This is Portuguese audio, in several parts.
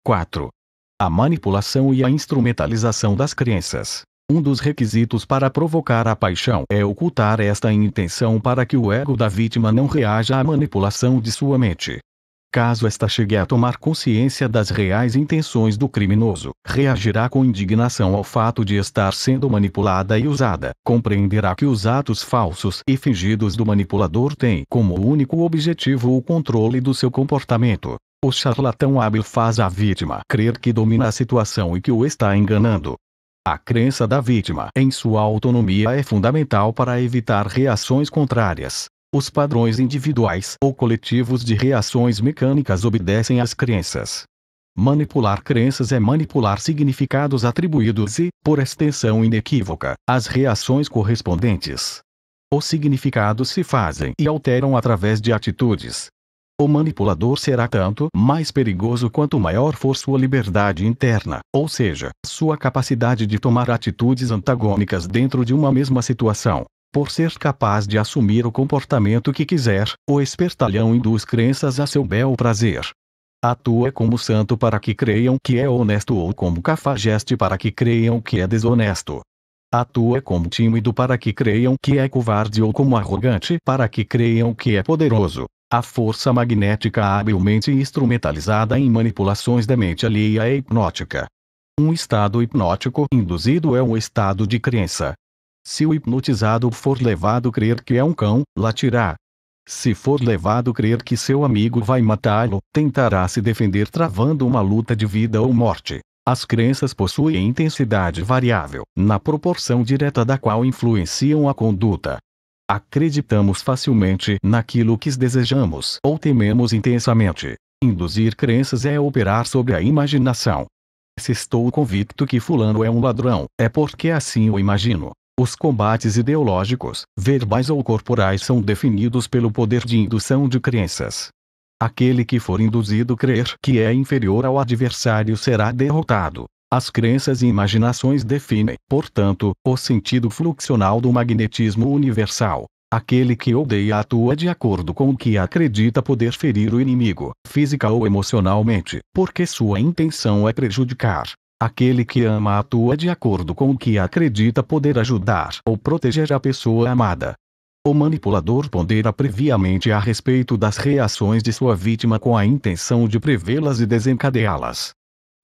4. A manipulação e a instrumentalização das crenças. Um dos requisitos para provocar a paixão é ocultar esta intenção para que o ego da vítima não reaja à manipulação de sua mente. Caso esta chegue a tomar consciência das reais intenções do criminoso, reagirá com indignação ao fato de estar sendo manipulada e usada. Compreenderá que os atos falsos e fingidos do manipulador têm como único objetivo o controle do seu comportamento. O charlatão hábil faz a vítima crer que domina a situação e que o está enganando. A crença da vítima em sua autonomia é fundamental para evitar reações contrárias. Os padrões individuais ou coletivos de reações mecânicas obedecem às crenças. Manipular crenças é manipular significados atribuídos e, por extensão inequívoca, as reações correspondentes. Os significados se fazem e alteram através de atitudes. O manipulador será tanto mais perigoso quanto maior for sua liberdade interna, ou seja, sua capacidade de tomar atitudes antagônicas dentro de uma mesma situação. Por ser capaz de assumir o comportamento que quiser, o espertalhão induz crenças a seu bel prazer. Atua como santo para que creiam que é honesto ou como cafajeste para que creiam que é desonesto. Atua como tímido para que creiam que é covarde ou como arrogante para que creiam que é poderoso. A força magnética habilmente instrumentalizada em manipulações da mente alheia é hipnótica. Um estado hipnótico induzido é um estado de crença. Se o hipnotizado for levado a crer que é um cão, latirá. Se for levado a crer que seu amigo vai matá-lo, tentará se defender travando uma luta de vida ou morte. As crenças possuem intensidade variável, na proporção direta da qual influenciam a conduta. Acreditamos facilmente naquilo que desejamos ou tememos intensamente. Induzir crenças é operar sobre a imaginação. Se estou convicto que fulano é um ladrão, é porque assim o imagino. Os combates ideológicos, verbais ou corporais são definidos pelo poder de indução de crenças. Aquele que for induzido a crer que é inferior ao adversário será derrotado. As crenças e imaginações definem, portanto, o sentido fluxional do magnetismo universal. Aquele que odeia atua de acordo com o que acredita poder ferir o inimigo, física ou emocionalmente, porque sua intenção é prejudicar. Aquele que ama atua de acordo com o que acredita poder ajudar ou proteger a pessoa amada. O manipulador pondera previamente a respeito das reações de sua vítima com a intenção de prevê-las e desencadeá-las.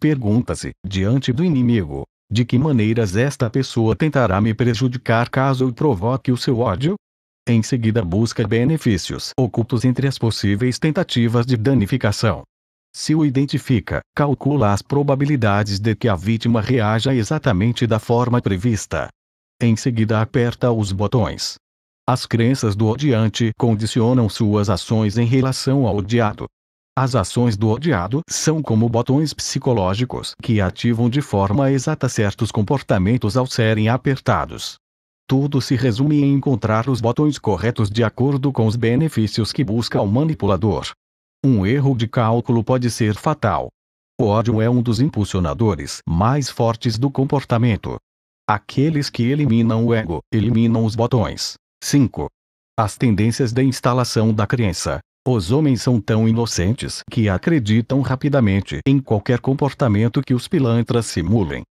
Pergunta-se, diante do inimigo, de que maneiras esta pessoa tentará me prejudicar caso eu provoque o seu ódio? Em seguida busca benefícios ocultos entre as possíveis tentativas de danificação. Se o identifica, calcula as probabilidades de que a vítima reaja exatamente da forma prevista. Em seguida aperta os botões. As crenças do odiante condicionam suas ações em relação ao odiado. As ações do odiado são como botões psicológicos que ativam de forma exata certos comportamentos ao serem apertados. Tudo se resume em encontrar os botões corretos de acordo com os benefícios que busca o manipulador. Um erro de cálculo pode ser fatal. O ódio é um dos impulsionadores mais fortes do comportamento. Aqueles que eliminam o ego, eliminam os botões. 5. As tendências de instalação da crença. Os homens são tão inocentes que acreditam rapidamente em qualquer comportamento que os pilantras simulem.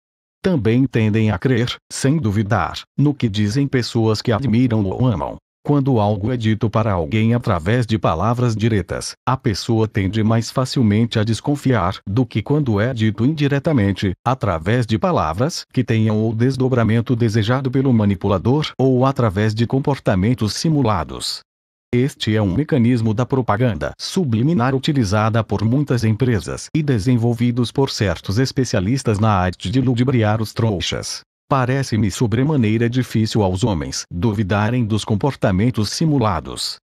Também tendem a crer, sem duvidar, no que dizem pessoas que admiram ou amam. Quando algo é dito para alguém através de palavras diretas, a pessoa tende mais facilmente a desconfiar do que quando é dito indiretamente, através de palavras que tenham o desdobramento desejado pelo manipulador ou através de comportamentos simulados. Este é um mecanismo da propaganda subliminar utilizada por muitas empresas e desenvolvidos por certos especialistas na arte de ludibriar os trouxas. Parece-me sobremaneira difícil aos homens duvidarem dos comportamentos simulados.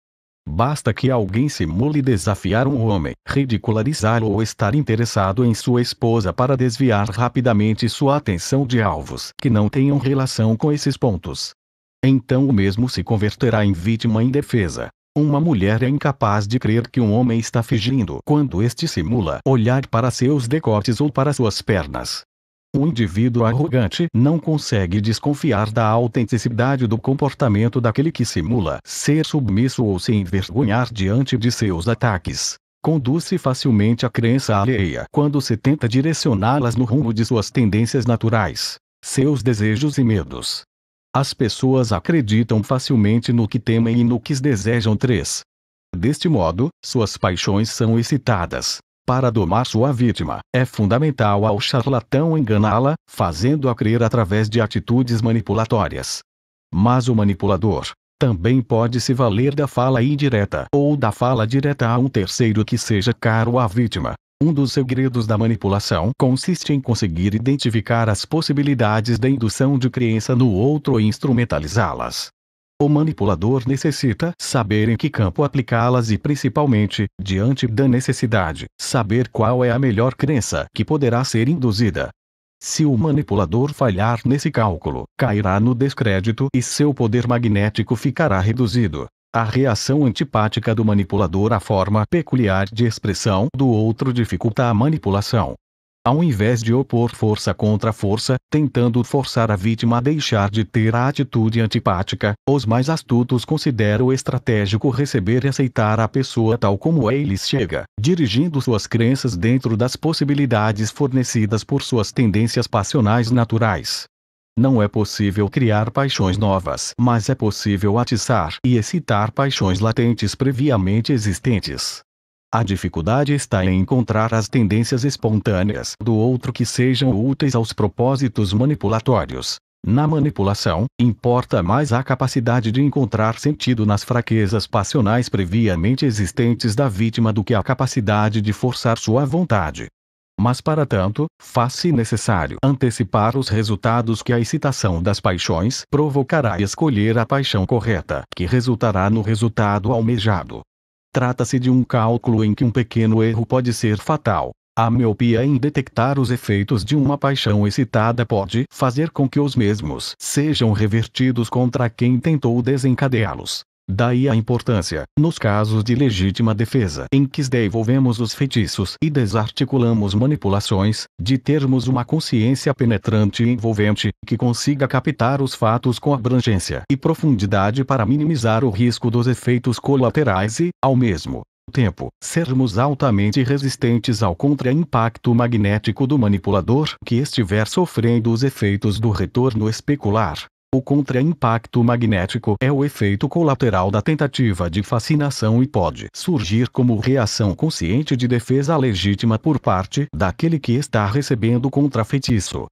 Basta que alguém simule desafiar um homem, ridicularizá-lo ou estar interessado em sua esposa para desviar rapidamente sua atenção de alvos que não tenham relação com esses pontos. Então o mesmo se converterá em vítima indefesa. Uma mulher é incapaz de crer que um homem está fingindo quando este simula olhar para seus decotes ou para suas pernas. Um indivíduo arrogante não consegue desconfiar da autenticidade do comportamento daquele que simula ser submisso ou se envergonhar diante de seus ataques. Conduz-se facilmente à crença alheia quando se tenta direcioná-las no rumo de suas tendências naturais, seus desejos e medos. As pessoas acreditam facilmente no que temem e no que desejam. 3. Deste modo, suas paixões são excitadas. Para domar sua vítima, é fundamental ao charlatão enganá-la, fazendo-a crer através de atitudes manipulatórias. Mas o manipulador também pode se valer da fala indireta ou da fala direta a um terceiro que seja caro à vítima. Um dos segredos da manipulação consiste em conseguir identificar as possibilidades da indução de crença no outro e instrumentalizá-las. O manipulador necessita saber em que campo aplicá-las e, principalmente, diante da necessidade, saber qual é a melhor crença que poderá ser induzida. Se o manipulador falhar nesse cálculo, cairá no descrédito e seu poder magnético ficará reduzido. A reação antipática do manipulador à forma peculiar de expressão do outro dificulta a manipulação. Ao invés de opor força contra força, tentando forçar a vítima a deixar de ter a atitude antipática, os mais astutos consideram estratégico receber e aceitar a pessoa tal como ele chega, dirigindo suas crenças dentro das possibilidades fornecidas por suas tendências passionais naturais. Não é possível criar paixões novas, mas é possível atiçar e excitar paixões latentes previamente existentes. A dificuldade está em encontrar as tendências espontâneas do outro que sejam úteis aos propósitos manipulatórios. Na manipulação, importa mais a capacidade de encontrar sentido nas fraquezas passionais previamente existentes da vítima do que a capacidade de forçar sua vontade. Mas para tanto, faz-se necessário antecipar os resultados que a excitação das paixões provocará e escolher a paixão correta, que resultará no resultado almejado. Trata-se de um cálculo em que um pequeno erro pode ser fatal. A miopia em detectar os efeitos de uma paixão excitada pode fazer com que os mesmos sejam revertidos contra quem tentou desencadeá-los. Daí a importância, nos casos de legítima defesa em que desenvolvemos os feitiços e desarticulamos manipulações, de termos uma consciência penetrante e envolvente, que consiga captar os fatos com abrangência e profundidade para minimizar o risco dos efeitos colaterais e, ao mesmo tempo, sermos altamente resistentes ao contra-impacto magnético do manipulador que estiver sofrendo os efeitos do retorno especular. O contra-impacto magnético é o efeito colateral da tentativa de fascinação e pode surgir como reação consciente de defesa legítima por parte daquele que está recebendo o contrafeitiço.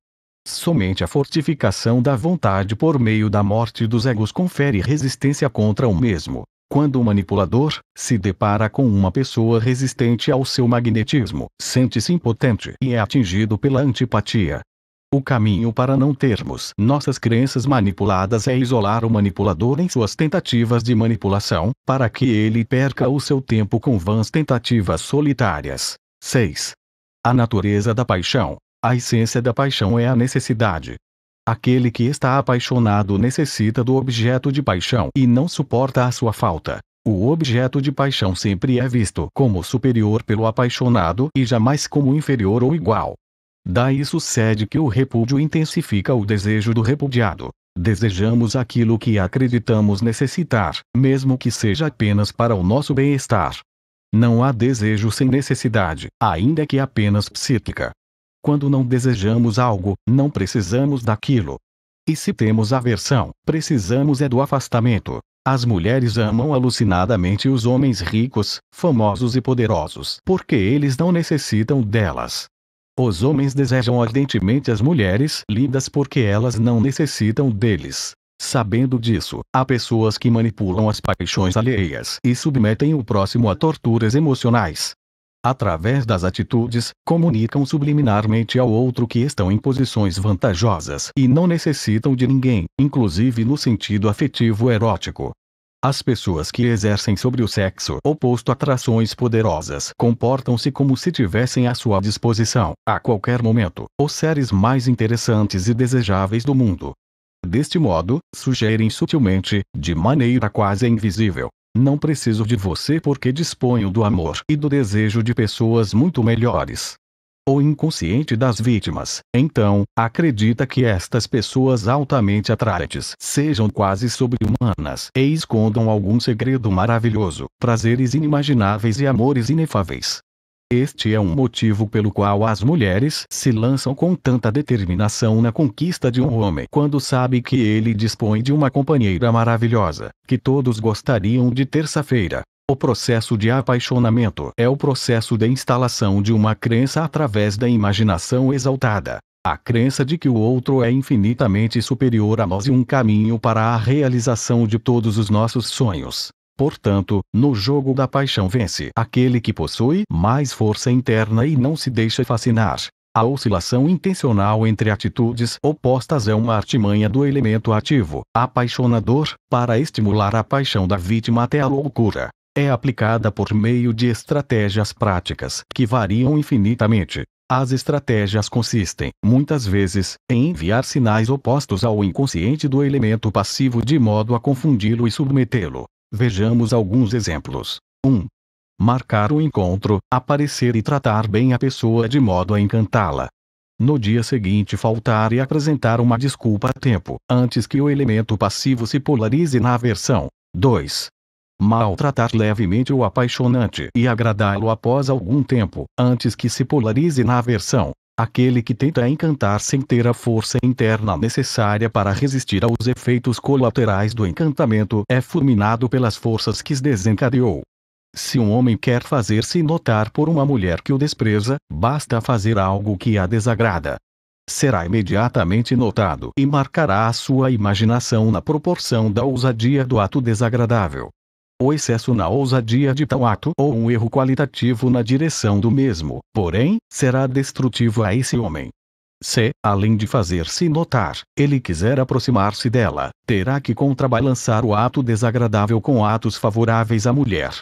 Somente a fortificação da vontade por meio da morte dos egos confere resistência contra o mesmo. Quando o manipulador se depara com uma pessoa resistente ao seu magnetismo, sente-se impotente e é atingido pela antipatia. O caminho para não termos nossas crenças manipuladas é isolar o manipulador em suas tentativas de manipulação, para que ele perca o seu tempo com vãs tentativas solitárias. 6. A natureza da paixão. A essência da paixão é a necessidade. Aquele que está apaixonado necessita do objeto de paixão e não suporta a sua falta. O objeto de paixão sempre é visto como superior pelo apaixonado e jamais como inferior ou igual. Daí sucede que o repúdio intensifica o desejo do repudiado. Desejamos aquilo que acreditamos necessitar, mesmo que seja apenas para o nosso bem-estar. Não há desejo sem necessidade, ainda que apenas psíquica. Quando não desejamos algo, não precisamos daquilo. E se temos aversão, precisamos do afastamento. As mulheres amam alucinadamente os homens ricos, famosos e poderosos, porque eles não necessitam delas. Os homens desejam ardentemente as mulheres lindas porque elas não necessitam deles. Sabendo disso, há pessoas que manipulam as paixões alheias e submetem o próximo a torturas emocionais. Através das atitudes, comunicam subliminarmente ao outro que estão em posições vantajosas e não necessitam de ninguém, inclusive no sentido afetivo erótico. As pessoas que exercem sobre o sexo oposto atrações poderosas comportam-se como se tivessem à sua disposição, a qualquer momento, os seres mais interessantes e desejáveis do mundo. Deste modo, sugerem sutilmente, de maneira quase invisível: não preciso de você porque disponho do amor e do desejo de pessoas muito melhores. o inconsciente das vítimas, então, acredita que estas pessoas altamente atraentes sejam quase sobre-humanas e escondam algum segredo maravilhoso, prazeres inimagináveis e amores inefáveis. Este é um motivo pelo qual as mulheres se lançam com tanta determinação na conquista de um homem quando sabe que ele dispõe de uma companheira maravilhosa, que todos gostariam de terça-feira. O processo de apaixonamento é o processo de instalação de uma crença através da imaginação exaltada. A crença de que o outro é infinitamente superior a nós e um caminho para a realização de todos os nossos sonhos. Portanto, no jogo da paixão vence aquele que possui mais força interna e não se deixa fascinar. A oscilação intencional entre atitudes opostas é uma artimanha do elemento ativo, apaixonador, para estimular a paixão da vítima até a loucura. É aplicada por meio de estratégias práticas que variam infinitamente. As estratégias consistem, muitas vezes, em enviar sinais opostos ao inconsciente do elemento passivo de modo a confundi-lo e submetê-lo. Vejamos alguns exemplos. 1. Marcar o encontro, aparecer e tratar bem a pessoa de modo a encantá-la. No dia seguinte faltar e apresentar uma desculpa a tempo, antes que o elemento passivo se polarize na aversão. 2. Maltratar levemente o apaixonante e agradá-lo após algum tempo, antes que se polarize na aversão. Aquele que tenta encantar sem ter a força interna necessária para resistir aos efeitos colaterais do encantamento é fulminado pelas forças que desencadeou. Se um homem quer fazer-se notar por uma mulher que o despreza, basta fazer algo que a desagrada. Será imediatamente notado e marcará a sua imaginação na proporção da ousadia do ato desagradável. O excesso na ousadia de tal ato ou um erro qualitativo na direção do mesmo, porém, será destrutivo a esse homem. Se, além de fazer-se notar, ele quiser aproximar-se dela, terá que contrabalançar o ato desagradável com atos favoráveis à mulher.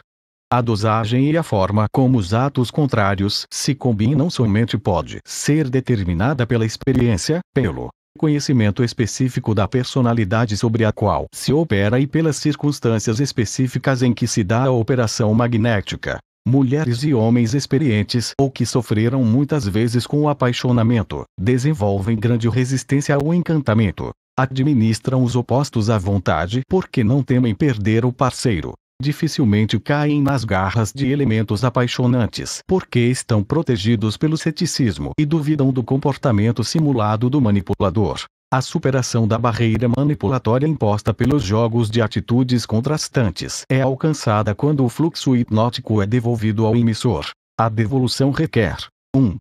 A dosagem e a forma como os atos contrários se combinam somente pode ser determinada pela experiência, pelo conhecimento específico da personalidade sobre a qual se opera e pelas circunstâncias específicas em que se dá a operação magnética. Mulheres e homens experientes ou que sofreram muitas vezes com o apaixonamento, desenvolvem grande resistência ao encantamento. Administram os opostos à vontade porque não temem perder o parceiro. Dificilmente caem nas garras de elementos apaixonantes porque estão protegidos pelo ceticismo e duvidam do comportamento simulado do manipulador. A superação da barreira manipulatória imposta pelos jogos de atitudes contrastantes é alcançada quando o fluxo hipnótico é devolvido ao emissor. A devolução requer 1.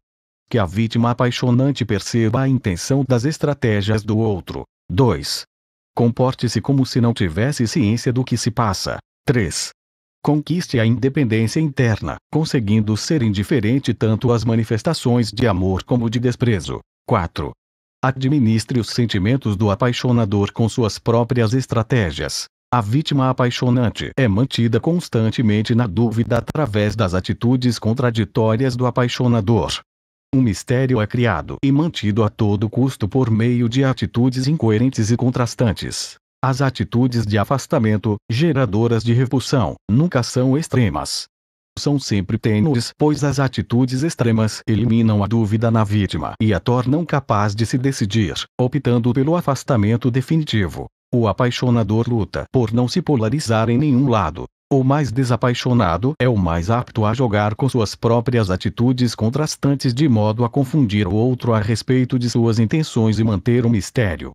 Que a vítima apaixonante perceba a intenção das estratégias do outro. 2. Comporte-se como se não tivesse ciência do que se passa. 3. Conquiste a independência interna, conseguindo ser indiferente tanto às manifestações de amor como de desprezo. 4. Administre os sentimentos do apaixonador com suas próprias estratégias. A vítima apaixonante é mantida constantemente na dúvida através das atitudes contraditórias do apaixonador. Um mistério é criado e mantido a todo custo por meio de atitudes incoerentes e contrastantes. As atitudes de afastamento, geradoras de repulsão, nunca são extremas. São sempre tênues, pois as atitudes extremas eliminam a dúvida na vítima e a tornam capaz de se decidir, optando pelo afastamento definitivo. O apaixonador luta por não se polarizar em nenhum lado. O mais desapaixonado é o mais apto a jogar com suas próprias atitudes contrastantes de modo a confundir o outro a respeito de suas intenções e manter o mistério.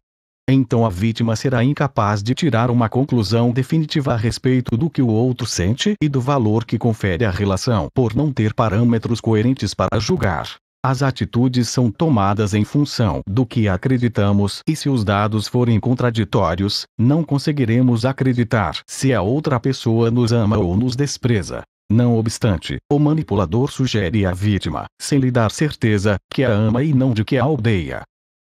Então a vítima será incapaz de tirar uma conclusão definitiva a respeito do que o outro sente e do valor que confere à relação por não ter parâmetros coerentes para julgar. As atitudes são tomadas em função do que acreditamos e se os dados forem contraditórios, não conseguiremos acreditar se a outra pessoa nos ama ou nos despreza. Não obstante, o manipulador sugere à vítima, sem lhe dar certeza, que a ama e não de que a odeia.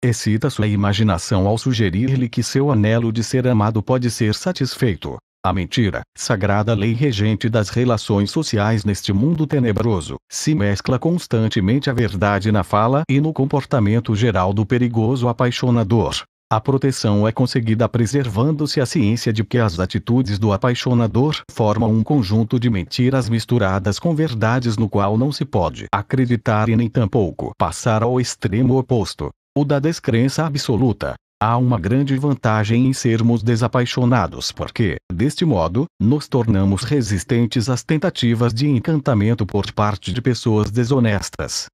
Excita sua imaginação ao sugerir-lhe que seu anelo de ser amado pode ser satisfeito. A mentira, sagrada lei regente das relações sociais neste mundo tenebroso, se mescla constantemente à verdade na fala e no comportamento geral do perigoso apaixonador. A proteção é conseguida preservando-se a ciência de que as atitudes do apaixonador formam um conjunto de mentiras misturadas com verdades no qual não se pode acreditar e nem tampouco passar ao extremo oposto, o da descrença absoluta. Há uma grande vantagem em sermos desapaixonados porque, deste modo, nos tornamos resistentes às tentativas de encantamento por parte de pessoas desonestas.